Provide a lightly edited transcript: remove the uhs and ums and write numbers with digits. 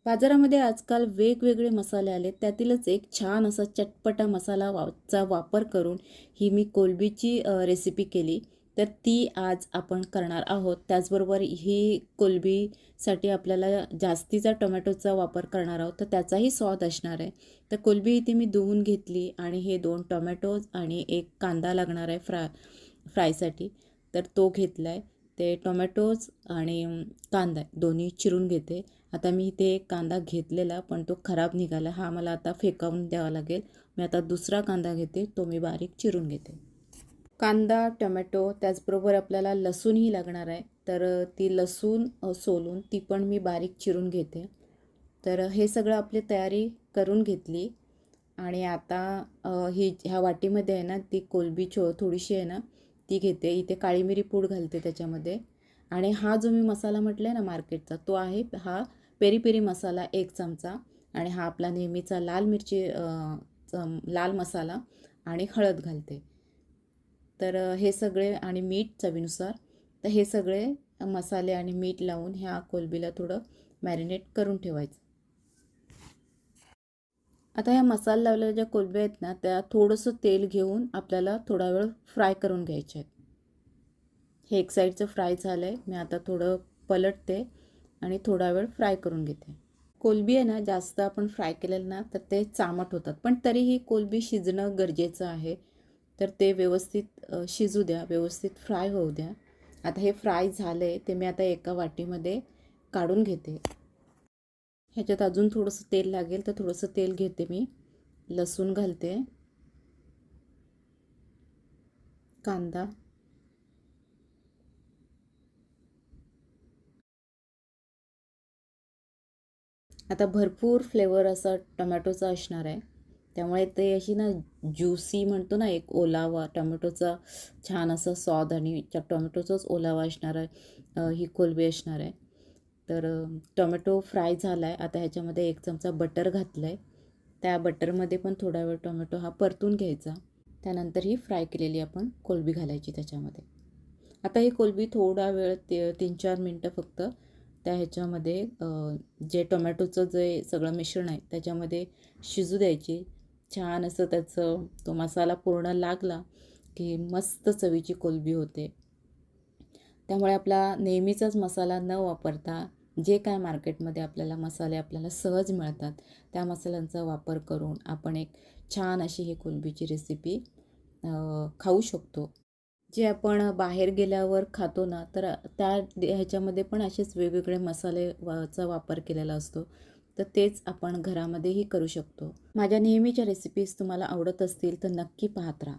बाजारामध्ये आजकाल वेगवेगळे मसाले आले, त्यातीलच एक छान असा चटपटा मसाला चा वापर करून ही मी कोलंबीची रेसिपी केली. तर ती आज आपण करणार आहोत. त्याचबरोबर ही कोलंबीसाठी आपल्याला जास्तीचा टोमॅटोचा वापर करणार आहोत, तर त्याचाही स्वाद असणार आहे. तर कोलंबी इथे मी धुवून घेतली आणि हे 2 टोमॅटोज आणि एक कांदा लागणार आहे फ्रायसाठी. तर तो घेतला आहे. ते टोमॅटोज आणि कांदा दोन्ही चिरून घेते. आता मी इथे एक कांदा घेतलेला, पण तो खराब निघाला. हा मला आता फेकावून द्यावा लागेल. मी आता दुसरा कांदा घेते, तो मी बारीक चिरून घेते. कांदा, टोमॅटो त्याचबरोबर आपल्याला लसूणही लागणार आहे. तर ती लसूण सोलून ती पण मी बारीक चिरून घेते. तर हे सगळं आपली तयारी करून घेतली आणि आता ह्या वाटीमध्ये आहे ना, ती कोलंबी थोडीशी आहे ना, ती घेते. इथे काळी मिरी पूड घालते त्याच्यामध्ये. आणि हा जो मी मसाला म्हटला आहे ना मार्केटचा, तो आहे हा पेरी पेरी मसाला 1 चमचा आणि हा आपला नेहमीचा लाल मिरची लाल मसाला आणि हळद घालते. तर हे सगळे आणि मीठ चवीनुसार. तर हे सगळे मसाले आणि मीठ लावून ह्या कोलंबीला थोडं मॅरिनेट करून ठेवायचं. आता ह्या मसाला लावलेल्या ज्या कोलंब्या आहेत ना, त्या थोडंसं तेल घेऊन आपल्याला थोडा वेळ फ्राय करून घ्यायच्या आहेत. हे एक साईडचं फ्राय झालं आहे. मी आता थोडं पलटते आणि थोडा वेळ फ्राय करून घेते. कोलंबी आहे ना, जास्त आपण फ्राय केलेलं ना, तर ते चामट होतात. पण तरीही कोलंबी शिजणं गरजेचं आहे. तर ते व्यवस्थित शिजू द्या, व्यवस्थित फ्राय होऊ द्या. आता हे फ्राय झालं आहे, ते मी आता एका वाटीमध्ये काढून घेते. ह्याच्यात अजून थोडंसं तेल लागेल, तर थोडंसं तेल घेते मी. लसूण घालते, कांदा, आता भरपूर फ्लेवर असा टोमॅटोचा असणार आहे. त्यामुळे ते अशी ना ज्युसी म्हणतो ना, एक ओलावा टोमॅटोचा छान असा स्वाद आणि टोमॅटोचाच ओलावा असणार आहे. ही कोलंबी असणार आहे. तर टोमॅटो फ्राय झाला आहे. आता ह्याच्यामध्ये 1 चमचा बटर घातलं आहे. त्या बटरमध्ये पण थोडा वेळ टोमॅटो हा परतून घ्यायचा. त्यानंतर ही फ्राय केलेली आपण कोलंबी घालायची त्याच्यामध्ये. आता ही कोलंबी थोडा वेळ 3-4 मिनटं फक्त त्या ह्याच्यामध्ये जे टोमॅटोचं जे सगळं मिश्रण आहे त्याच्यामध्ये शिजू द्यायची. छान असं त्याचं तो मसाला पूर्ण लागला की मस्त चवीची कोलंबी होते. त्यामुळे आपला नेहमीचाच मसाला न वापरता जे काय मार्केटमध्ये आपल्याला मसाले आपल्याला सहज मिळतात, त्या मसाल्यांचा वापर करून आपण एक छान अशी ही कोलंबीची रेसिपी खाऊ शकतो. जे आपण बाहेर गेल्यावर खातो ना, तर त्या ह्याच्यामध्ये पण असेच वेगवेगळे मसाले चा वापर केलेला असतो. तर तेच आपण घरामध्येही करू शकतो. माझ्या नेहमीच्या रेसिपीज तुम्हाला आवडत असतील तर नक्की पाहत राहा.